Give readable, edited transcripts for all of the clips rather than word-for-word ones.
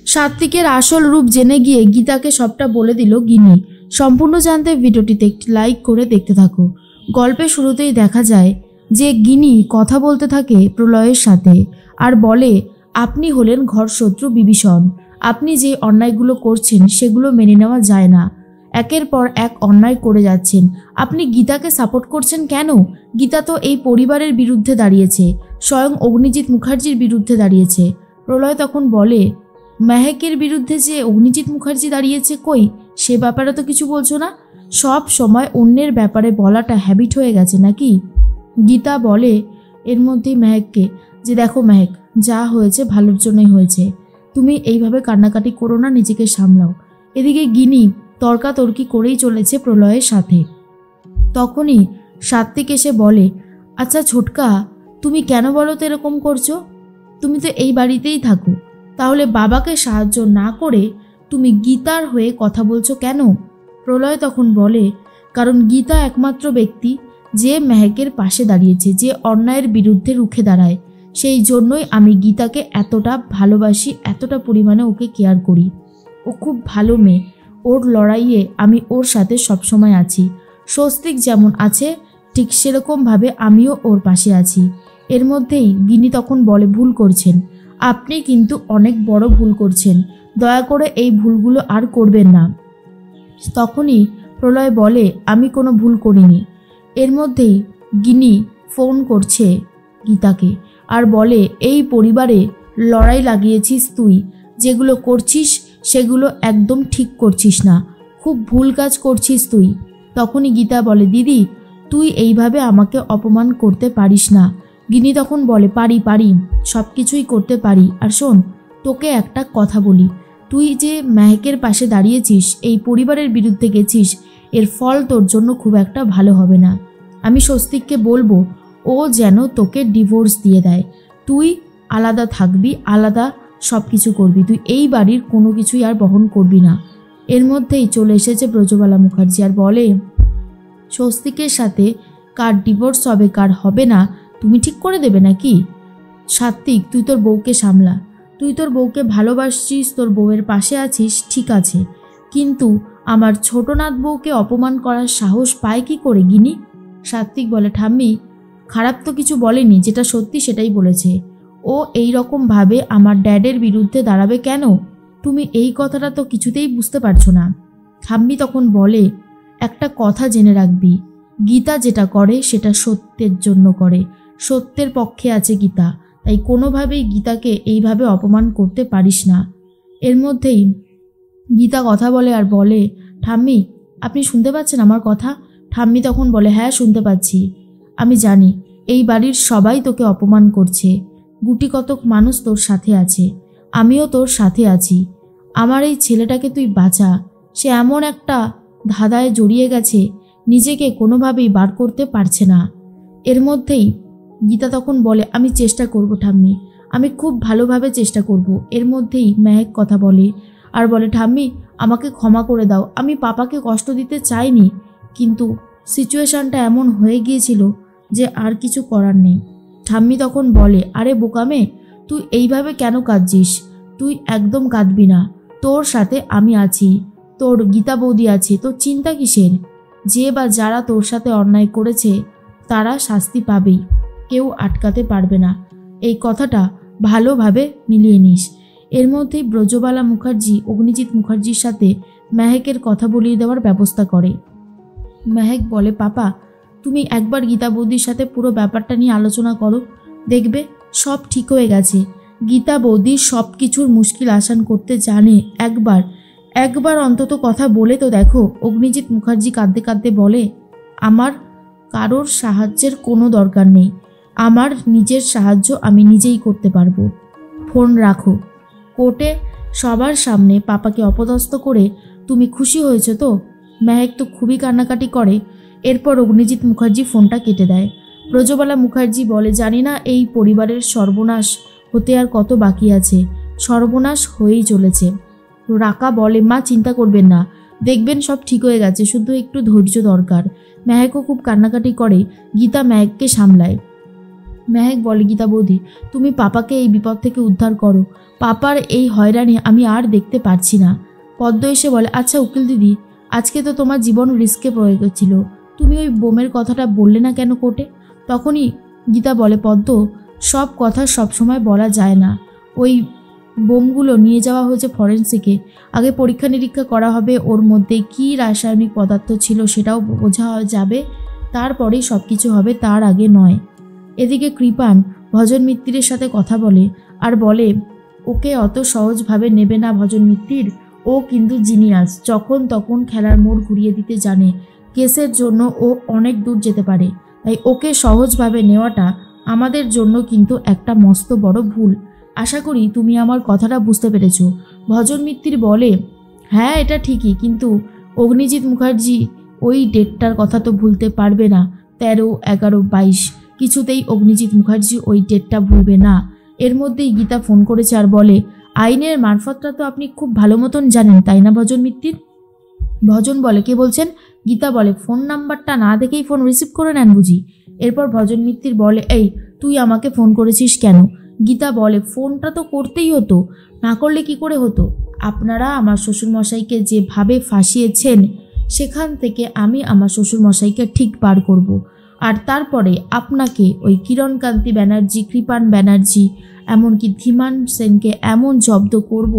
সাত্বিকের আসল রূপ জেনে গিয়ে গীতাকে সবটা বলে দিল গিনি। সম্পূর্ণ জানতে ভিডিওটিতে একটি লাইক করে দেখতে থাকো। গল্পের শুরুতেই দেখা যায় যে গিনি কথা বলতে থাকে প্রলয়ের সাথে আর বলে, আপনি হলেন ঘরশত্রু বিভীষণ। আপনি যে অন্যায়গুলো করছেন সেগুলো মেনে নেওয়া যায় না। একের পর এক অন্যায় করে যাচ্ছেন। আপনি গীতাকে সাপোর্ট করছেন কেন? গীতা তো এই পরিবারের বিরুদ্ধে দাঁড়িয়েছে, স্বয়ং অগ্নিজিৎ মুখার্জির বিরুদ্ধে দাঁড়িয়েছে। প্রলয় তখন বলে, মেহেকের বিরুদ্ধে যে অগ্নিজিৎ মুখার্জি দাঁড়িয়েছে, কই সে ব্যাপারে তো কিছু বলছো না? সব সময় অন্যের ব্যাপারে বলাটা হ্যাবিট হয়ে গেছে নাকি? গীতা বলে এর মধ্যেই মেহেককে যে, দেখো মেহেক, যা হয়েছে ভালোর জন্যই হয়েছে, তুমি এইভাবে কান্নাকাটি করো না, নিজেকে সামলাও। এদিকে গিনি তর্কাতর্কি করেই চলেছে প্রলয়ের সাথে। তখনই সাত্বিক এসে বলে, আচ্ছা ছোটকা, তুমি কেন বলো তো এরকম করছো? তুমি তো এই বাড়িতেই থাকো, তাহলে বাবাকে সাহায্য না করে তুমি গীতার হয়ে কথা বলছো কেন? প্রলয় তখন বলে, কারণ গীতা একমাত্র ব্যক্তি যে মেহেকের পাশে দাঁড়িয়েছে, যে অন্যায়ের বিরুদ্ধে রুখে দাঁড়ায়। সেই জন্যই আমি গীতাকে এতটা ভালোবাসি, এতটা পরিমাণে ওকে কেয়ার করি। ও খুব ভালো মেয়ে, ওর লড়াইয়ে আমি ওর সাথে সবসময় আছি। স্বস্তিক যেমন আছে ঠিক সেরকমভাবে আমিও ওর পাশে আছি। এর মধ্যেই গিনি তখন বলে, ভুল করছেন, আপনি কিন্তু অনেক বড় ভুল করছেন, দয়া করে এই ভুলগুলো আর করবেন না। তখনই প্রলয় বলে, আমি কোনো ভুল করিনি। এর মধ্যেই গিনি ফোন করছে গীতাকে আর বলে, এই পরিবারে লড়াই লাগিয়েছিস তুই, যেগুলো করছিস সেগুলো একদম ঠিক করছিস না, খুব ভুল কাজ করছিস তুই। তখনই গীতা বলে, দিদি তুই এইভাবে আমাকে অপমান করতে পারিস না। গিনি তখন বলে, পারি পারি, সব কিছুই করতে পারি। আর শোন, তোকে একটা কথা বলি, তুই যে মেহেকের পাশে দাঁড়িয়েছিস, এই পরিবারের বিরুদ্ধে গেছিস, এর ফল তোর জন্য খুব একটা ভালো হবে না। আমি স্বস্তিককে বলবো ও যেন তোকে ডিভোর্স দিয়ে দেয়। তুই আলাদা থাকবি, আলাদা সব কিছু করবি, তুই এই বাড়ির কোনো কিছুই আর বহন করবি না। এর মধ্যেই চলে এসেছে ব্রজবালা মুখার্জি আর বলে, স্বস্তিকের সাথে কার ডিভোর্স হবে কার হবে না তুমি ঠিক করে দেবে নাকি? সাত্বিক, তুই তোর বউকে সামলা, তুই তোর বউকে ভালোবাসছিস, তোর বউয়ের পাশে আছিস, ঠিক আছে, কিন্তু আমার ছোটনাথ বউকে অপমান করার সাহস পায় কি করে গিনি? সাত্বিক বলে, ঠাম্মি খারাপ তো কিছু বলেনি, যেটা সত্যি সেটাই বলেছে। ও এই রকমভাবে আমার ড্যাডের বিরুদ্ধে দাঁড়াবে কেন? তুমি এই কথাটা তো কিছুতেই বুঝতে পারছো না। ঠাম্মি তখন বলে, একটা কথা জেনে রাখবি, গীতা যেটা করে সেটা সত্যের জন্য করে, সত্যের পক্ষে আছে গীতা, তাই কোনোভাবেই গীতাকে এইভাবে অপমান করতে পারিস না। এর মধ্যেই গীতা কথা বলে আর বলে, ঠাম্মি আপনি শুনতে পাচ্ছেন আমার কথা? ঠাম্মি তখন বলে, হ্যাঁ শুনতে পাচ্ছি। আমি জানি এই বাড়ির সবাই তোকে অপমান করছে, গুটি কতক মানুষ তোর সাথে আছে, আমিও তোর সাথে আছি। আমার এই ছেলেটাকে তুই বাঁচা, সে এমন একটা ধাঁধায় জড়িয়ে গেছে, নিজেকে কোনোভাবেই বার করতে পারছে না। এর মধ্যেই গীতা তখন বলে, আমি চেষ্টা করব ঠাম্মি, আমি খুব ভালোভাবে চেষ্টা করব। এর মধ্যেই মেহেক কথা বলে আর বলে, ঠাম্মি আমাকে ক্ষমা করে দাও, আমি পাপাকে কষ্ট দিতে চাইনি, কিন্তু সিচুয়েশনটা এমন হয়ে গিয়েছিল যে আর কিছু করার নেই। ঠাম্মি তখন বলে, আরে বোকামে, তুই এইভাবে কেন কাঁদছিস? তুই একদম কাঁদবি না, তোর সাথে আমি আছি, তোর গীতা বৌদি আছে, তোর চিন্তা কিসের? যে বা যারা তোর সাথে অন্যায় করেছে তারা শাস্তি পাবেই, কেউ আটকাতে পারবে না, এই কথাটা ভালোভাবে মিলিয়ে নিস। এর মধ্যেই ব্রজবালা মুখার্জি অগ্নিজিৎ মুখার্জির সাথে মেহেকের কথা বলিয়ে দেওয়ার ব্যবস্থা করে। মেহেক বলে, পাপা তুমি একবার গীতা বৌদির সাথে পুরো ব্যাপারটা নিয়ে আলোচনা করো, দেখবে সব ঠিক হয়ে গেছে। গীতা বৌদি সব কিছুর মুশকিল আসান করতে জানে, একবার অন্তত কথা বলে তো দেখো। অগ্নিজিৎ মুখার্জি কাঁদতে কাঁদতে বলে, আমার কারোর সাহায্যের কোনো দরকার নেই, আমার নিজের সাহায্য আমি নিজেই করতে পারবো। ফোন রাখো। কোর্টে সবার সামনে পাপাকে অপদস্থ করে তুমি খুশি হয়েছো তো? মেহেক তো খুবই কান্নাকাটি করে। এরপর অগ্নিজিৎ মুখার্জি ফোনটা কেটে দেয়। ব্রজবালা মুখার্জি বলে, জানি না এই পরিবারের সর্বনাশ হতে আর কত বাকি আছে, সর্বনাশ হয়েই চলেছে। রাকা বলে, মা চিন্তা করবেন না, দেখবেন সব ঠিক হয়ে গেছে, শুধু একটু ধৈর্য দরকার। মেহেকও খুব কান্নাকাটি করে। গীতা মেহেককে সামলায়। মেহেক বলে, গীতা বৌদি তুমি পাপাকে এই বিপদ থেকে উদ্ধার করো, পাপার এই হয়রানি আমি আর দেখতে পারছি না। পদ্ম এসে বলে, আচ্ছা উকিল দিদি, আজকে তো তোমার জীবন রিস্কে পড়ে গেছিল, তুমি ওই বোমের কথাটা বললে না কেন কোর্টে? তখনই গীতা বলে, পদ্ম সব কথা সবসময় বলা যায় না, ওই বোমগুলো নিয়ে যাওয়া হয়েছে ফরেন্সিকে, আগে পরীক্ষা নিরীক্ষা করা হবে, ওর মধ্যে কী রাসায়নিক পদার্থ ছিল সেটাও বোঝা যাবে, তারপরেই সব কিছু হবে, তার আগে নয়। এদিকে কৃপান ভজন মিত্তিরের সাথে কথা বলে আর বলে, ওকে অত সহজভাবে নেবে না ভজন মিত্তির, ও কিন্তু জিনিয়াস, যখন তখন খেলার মোড় ঘুরিয়ে দিতে জানে, কেসের জন্য ও অনেক দূর যেতে পারে, তাই ওকে সহজভাবে নেওয়াটা আমাদের জন্য কিন্তু একটা মস্ত বড় ভুল। আশা করি তুমি আমার কথাটা বুঝতে পেরেছ। ভজন মিত্তির বলে, হ্যাঁ এটা ঠিকই, কিন্তু অগ্নিজিৎ মুখার্জি ওই ডেটটার কথা তো ভুলতে পারবে না, 13, 11, 22, কিছুতেই অগ্নিজিৎ মুখার্জি ওই ডেটটা ভুলবে না। এর মধ্যেই গীতা ফোন করেছে আর বলে, আইনের মারফতটা তো আপনি খুব ভালো মতন জানেন তাই না ভজন মিত্তির? ভজন বলে, কে বলছেন? গীতা বলে, ফোন নাম্বারটা না দেখেই ফোন রিসিভ করে নেন বুঝি? এরপর ভজন মিত্তির বলে, এই তুই আমাকে ফোন করেছিস কেন? গীতা বলে, ফোনটা তো করতেই হতো, না করলে কি করে হতো? আপনারা আমার শ্বশুরমশাইকে যেভাবে ফাঁসিয়েছেন, সেখান থেকে আমি আমার শ্বশুরমশাইকে ঠিক বার করব। আর তারপরে আপনাকে, ওই কিরণকান্তি ব্যানার্জি, কৃপান ব্যানার্জি, এমনকি ধীমান সেনকে এমন জব্দ করব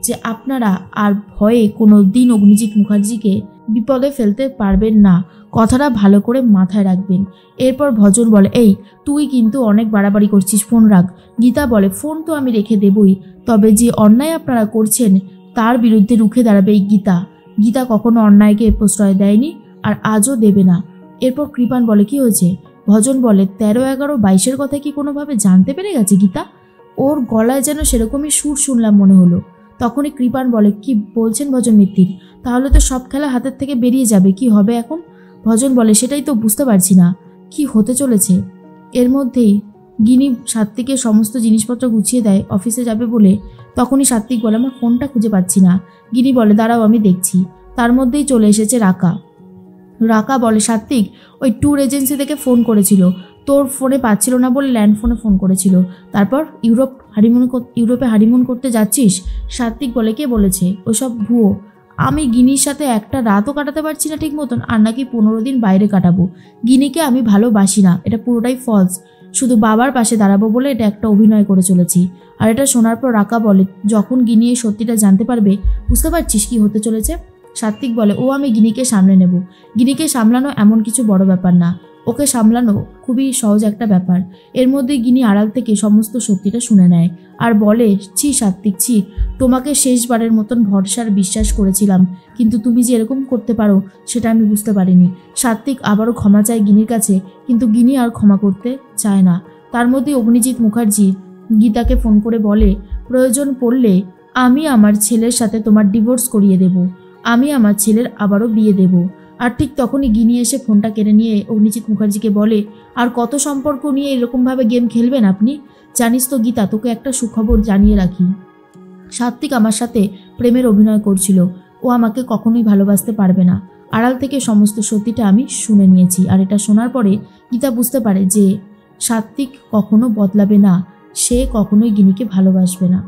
যে আপনারা আর ভয়ে কোনো দিন অগ্নিজিৎ মুখার্জিকে বিপদে ফেলতে পারবেন না। কথাটা ভালো করে মাথায় রাখবেন। এরপর ভজন বলে, এই তুই কিন্তু অনেক বাড়াবাড়ি করছিস, ফোন রাখ। গীতা বলে, ফোন তো আমি রেখে দেবই, তবে যে অন্যায় আপনারা করছেন তার বিরুদ্ধে রুখে দাঁড়াবে এই গীতা। গীতা কখনো অন্যায়কে প্রশ্রয় দেয়নি আর আজও দেবে না। এরপর কৃপান বলে, কি হয়েছে? ভজন বলে, 13, 11, 22-এর কথা কি কোনোভাবে জানতে পেরে গেছে গীতা? ওর গলায় যেন সেরকমই সুর শুনলাম মনে হলো। তখনই কৃপান বলে, কি বলছেন ভজন মিত্তির? তাহলে তো সব খেলা হাতের থেকে বেরিয়ে যাবে, কি হবে এখন? ভজন বলে, সেটাই তো বুঝতে পারছি না কি হতে চলেছে। এর মধ্যেই গিনি সাত্বিকের সমস্ত জিনিসপত্র গুছিয়ে দেয় অফিসে যাবে বলে। তখনই সাত্বিক বলে, আমার ফোনটা খুঁজে পাচ্ছি না। গিনি বলে, দাঁড়াও আমি দেখছি। তার মধ্যেই চলে এসেছে রাকা। রাকা বলে, সাত্বিক ওই ট্যুর এজেন্সি থেকে ফোন করেছিল, তোর ফোনে পাচ্ছিল না বলে ল্যান্ড ফোনে ফোন করেছিল। তারপর ইউরোপে হানিমুন করতে যাচ্ছিস? সাত্বিক বলে, কে বলেছে? ওসব ভুয়ো। আমি গিনির সাথে একটা রাতও কাটাতে পারছি না ঠিক মতন, আর নাকি 15 দিন বাইরে কাটাবো। গিনিকে আমি ভালোবাসি না, এটা পুরোটাই ফলস। শুধু বাবার পাশে দাঁড়াবো বলে এটা একটা অভিনয় করে চলেছি। আর এটা শোনার পর রাকা বলে, যখন গিনি এই সত্যিটা জানতে পারবে, বুঝতে পারছিস কি হতে চলেছে? সাত্বিক বলে, ও আমি গিনিকে সামলে নেব। গিনিকে সামলানো এমন কিছু বড় ব্যাপার না, ওকে সামলানো খুবই সহজ একটা ব্যাপার। এর মধ্যে গিনি আড়াল থেকে সমস্ত সত্যিটা শুনে নেয় আর বলে, ছি সাত্বিক, ছি, তোমাকে শেষবারের মতন ভরসার বিশ্বাস করেছিলাম, কিন্তু তুমি যে এরকম করতে পারো সেটা আমি বুঝতে পারিনি। সাত্বিক আবারও ক্ষমা চায় গিনির কাছে, কিন্তু গিনি আর ক্ষমা করতে চায় না। তার মধ্যে অগ্নিজিৎ মুখার্জি গীতাকে ফোন করে বলে, প্রয়োজন পড়লে আমি আমার ছেলের সাথে তোমার ডিভোর্স করিয়ে দেব, আমি আমার ছেলের আবারও বিয়ে দেব। আর ঠিক তখনই গিনি এসে ফোনটা কেড়ে নিয়ে অগ্নিজিৎ মুখার্জিকে বলে, আর কত সম্পর্ক নিয়ে এরকমভাবে গেম খেলবেন আপনি? জানিস তো গীতা, তোকে একটা সুখবর জানিয়ে রাখি, সাত্বিক আমার সাথে প্রেমের অভিনয় করছিল, ও আমাকে কখনোই ভালোবাসতে পারবে না। আড়াল থেকে সমস্ত সত্যিটা আমি শুনে নিয়েছি। আর এটা শোনার পরে গীতা বুঝতে পারে যে সাত্বিক কখনো বদলাবে না, সে কখনোই গিনিকে ভালোবাসবে না।